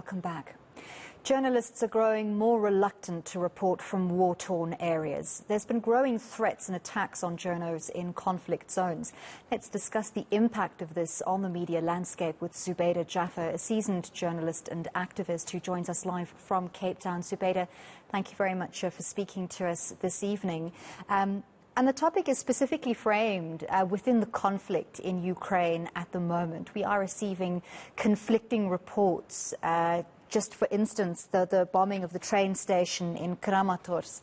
Welcome back. Journalists are growing more reluctant to report from war-torn areas. There's been growing threats and attacks on journos in conflict zones. Let's discuss the impact of this on the media landscape with Zubeida Jaffer, a seasoned journalist and activist who joins us live from Cape Town. Zubeida, thank you very much for speaking to us this evening. And the topic is specifically framed within the conflict in Ukraine at the moment. We are receiving conflicting reports. Just for instance, the bombing of the train station in Kramatorsk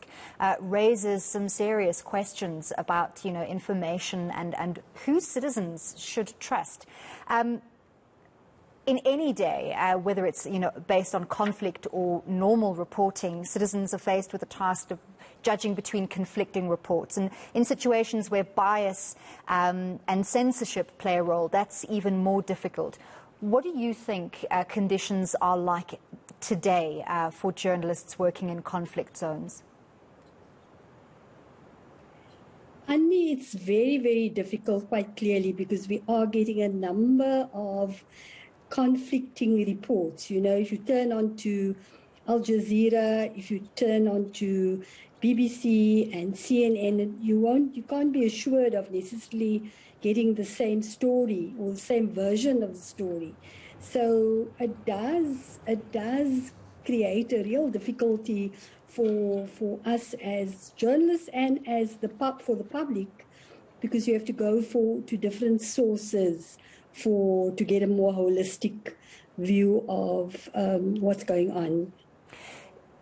raises some serious questions about, information and who citizens should trust. In any day, whether it's based on conflict or normal reporting, citizens are faced with the task of judging between conflicting reports. And in situations where bias and censorship play a role, that's even more difficult. What do you think conditions are like today for journalists working in conflict zones? Annie, it's very, very difficult, quite clearly, because we are getting a number of conflicting reports. If you turn on to Al Jazeera, if you turn on to BBC and CNN, you can't be assured of necessarily getting the same story or the same version of the story. So it does create a real difficulty for us as journalists and as for the public, because you have to go to different sources to get a more holistic view of what's going on.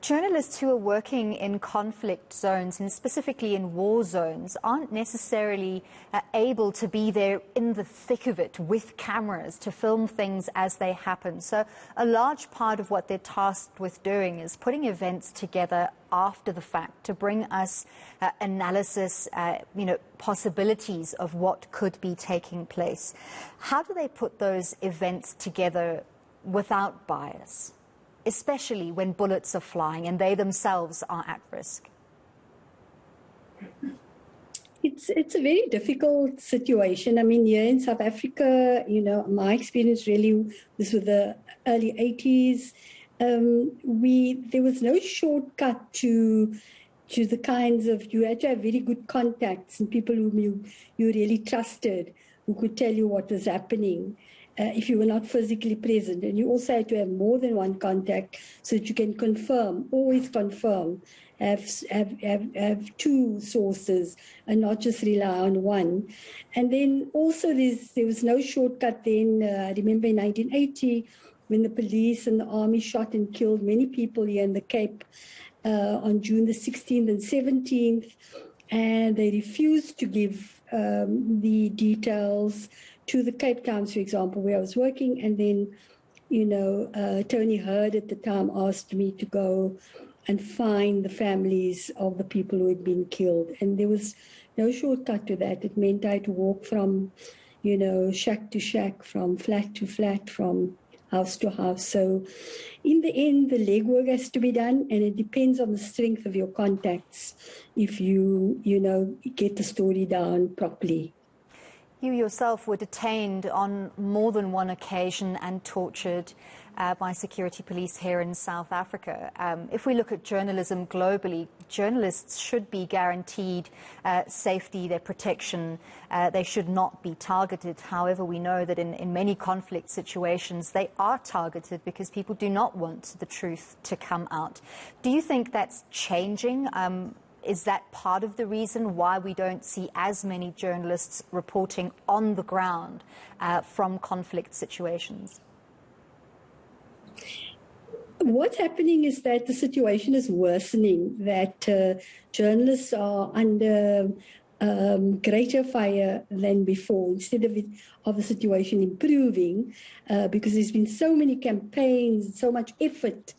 Journalists who are working in conflict zones, and specifically in war zones, aren't necessarily able to be there in the thick of it with cameras to film things as they happen. So a large part of what they're tasked with doing is putting events together after the fact to bring us analysis, possibilities of what could be taking place. How do they put those events together without bias, especially when bullets are flying and they themselves are at risk? It's a very difficult situation. I mean, here in South Africa, my experience really was with the early 80s. There was no shortcut to the kinds of, you had to have very good contacts and people whom you really trusted, who could tell you what was happening. If you were not physically present. And you also had to have more than one contact so that you can confirm, always confirm, have two sources and not just rely on one. And then also there was no shortcut then. I remember in 1980 when the police and the army shot and killed many people here in the Cape on June the 16th and 17th. And they refused to give the details to the Cape Town, for example, where I was working. And then, Tony Hurd at the time asked me to go and find the families of the people who had been killed. And there was no shortcut to that. It meant I had to walk from, shack to shack, from flat to flat, from house to house. So in the end, the legwork has to be done, and it depends on the strength of your contacts if you get the story down properly. You yourself were detained on more than one occasion and tortured by security police here in South Africa. If we look at journalism globally, journalists should be guaranteed safety, their protection. They should not be targeted. However, we know that in many conflict situations, they are targeted because people do not want the truth to come out. Do you think that's changing? Is that part of the reason why we don't see as many journalists reporting on the ground from conflict situations? What's happening is that the situation is worsening, that journalists are under greater fire than before, instead of the situation improving, because there's been so many campaigns, so much effort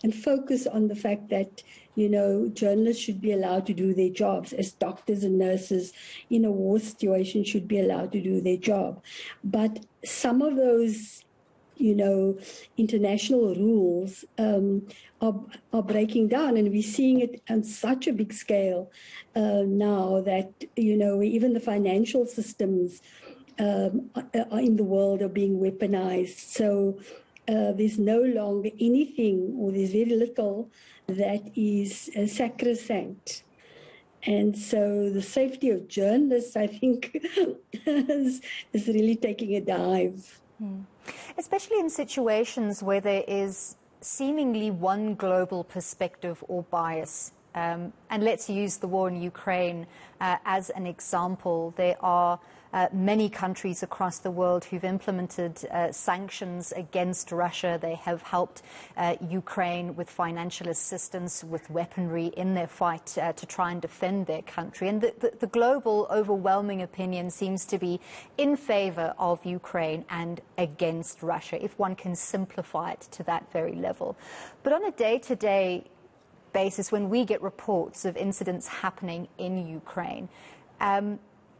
and focus on the fact that journalists should be allowed to do their jobs, as doctors and nurses in a war situation should be allowed to do their job. But some of those, international rules are breaking down, and we're seeing it on such a big scale now that, even the financial systems in the world are being weaponized. So there's no longer anything, or there's very little that is sacrosanct. And so the safety of journalists, I think, is really taking a dive. Especially in situations where there is seemingly one global perspective or bias. And let's use the war in Ukraine as an example. There are many countries across the world who've implemented sanctions against Russia. They have helped Ukraine with financial assistance, with weaponry in their fight to try and defend their country. And the global overwhelming opinion seems to be in favor of Ukraine and against Russia, if one can simplify it to that very level. But on a day-to-day basis, when we get reports of incidents happening in Ukraine,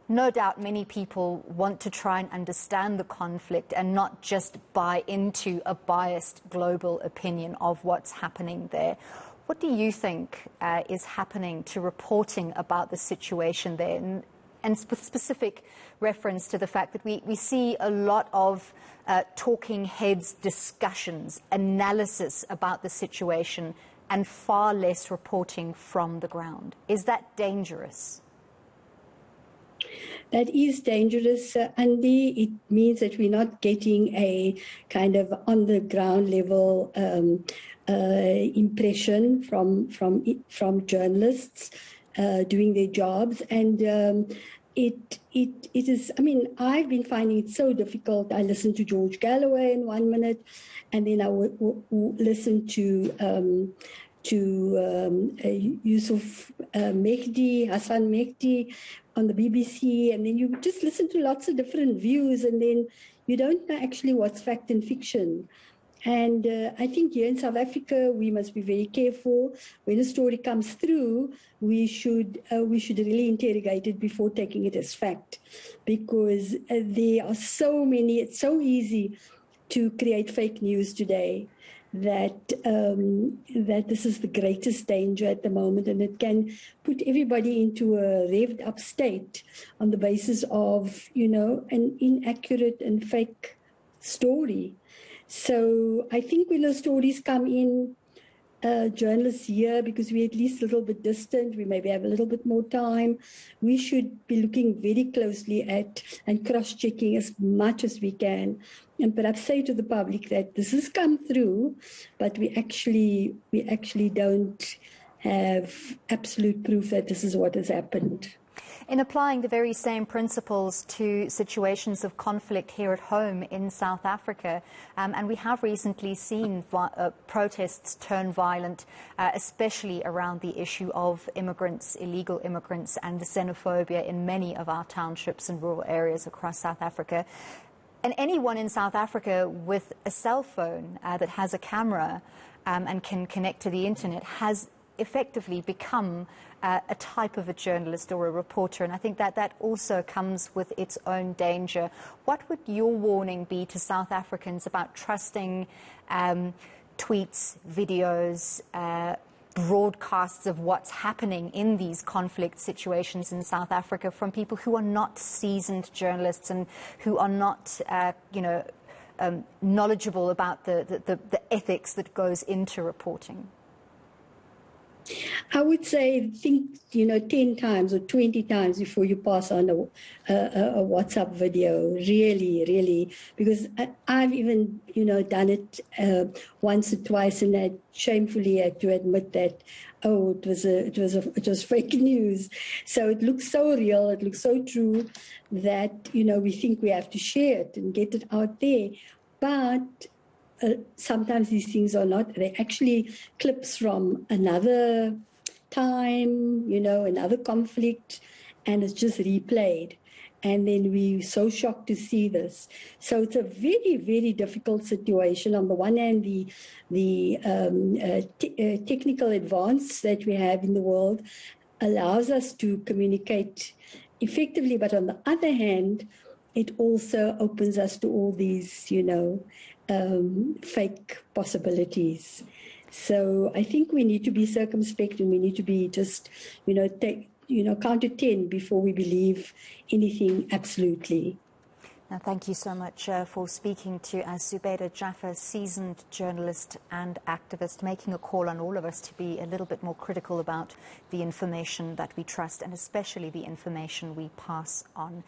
no doubt many people want to try and understand the conflict and not just buy into a biased global opinion of what's happening there. What do you think is happening to reporting about the situation there? And specific reference to the fact that we see a lot of talking heads discussions, analysis about the situation, and far less reporting from the ground. Is that dangerous? That is dangerous, Andy. It means that we're not getting a kind of on-the-ground level impression from journalists doing their jobs. And it is, I mean, I've been finding it so difficult. I listened to George Galloway in 1 minute, and then I would listen to Yusuf Hassan Mehdi on the BBC, and then you just listen to lots of different views, and then you don't know actually what's fact and fiction. And I think here in South Africa, we must be very careful. When a story comes through, we should really interrogate it before taking it as fact, because there are so many. It's so easy to create fake news today that this is the greatest danger at the moment, and it can put everybody into a revved up state on the basis of, an inaccurate and fake story. So I think when those stories come in, journalists here, because we're at least a little bit distant, we maybe have a little bit more time, we should be looking very closely at and cross-checking as much as we can, and perhaps say to the public that this has come through, but we actually don't have absolute proof that this is what has happened. In applying the very same principles to situations of conflict here at home in South Africa, and we have recently seen protests turn violent, especially around the issue of immigrants, illegal immigrants, and the xenophobia in many of our townships and rural areas across South Africa. And anyone in South Africa with a cell phone that has a camera and can connect to the internet has effectively become a type of a journalist or a reporter. And I think that also comes with its own danger. What would your warning be to South Africans about trusting tweets, videos, broadcasts of what's happening in these conflict situations in South Africa from people who are not seasoned journalists and who are not, knowledgeable about the ethics that goes into reporting? I would say think 10 times or 20 times before you pass on a WhatsApp video. Really, because I've even done it once or twice, and I shamefully had to admit that it was fake news. So it looks so real, it looks so true that we think we have to share it and get it out there, but sometimes these things are not. They're actually clips from another time, another conflict, and it's just replayed. And then we're so shocked to see this. So it's a very, very difficult situation. On the one hand, the technical advance that we have in the world allows us to communicate effectively. But on the other hand, it also opens us to all these, fake possibilities. So I think we need to be circumspect, and we need to be just, count to 10 before we believe anything absolutely. Thank you so much for speaking to us, Zubeida Jaffer, seasoned journalist and activist, making a call on all of us to be a little bit more critical about the information that we trust and especially the information we pass on.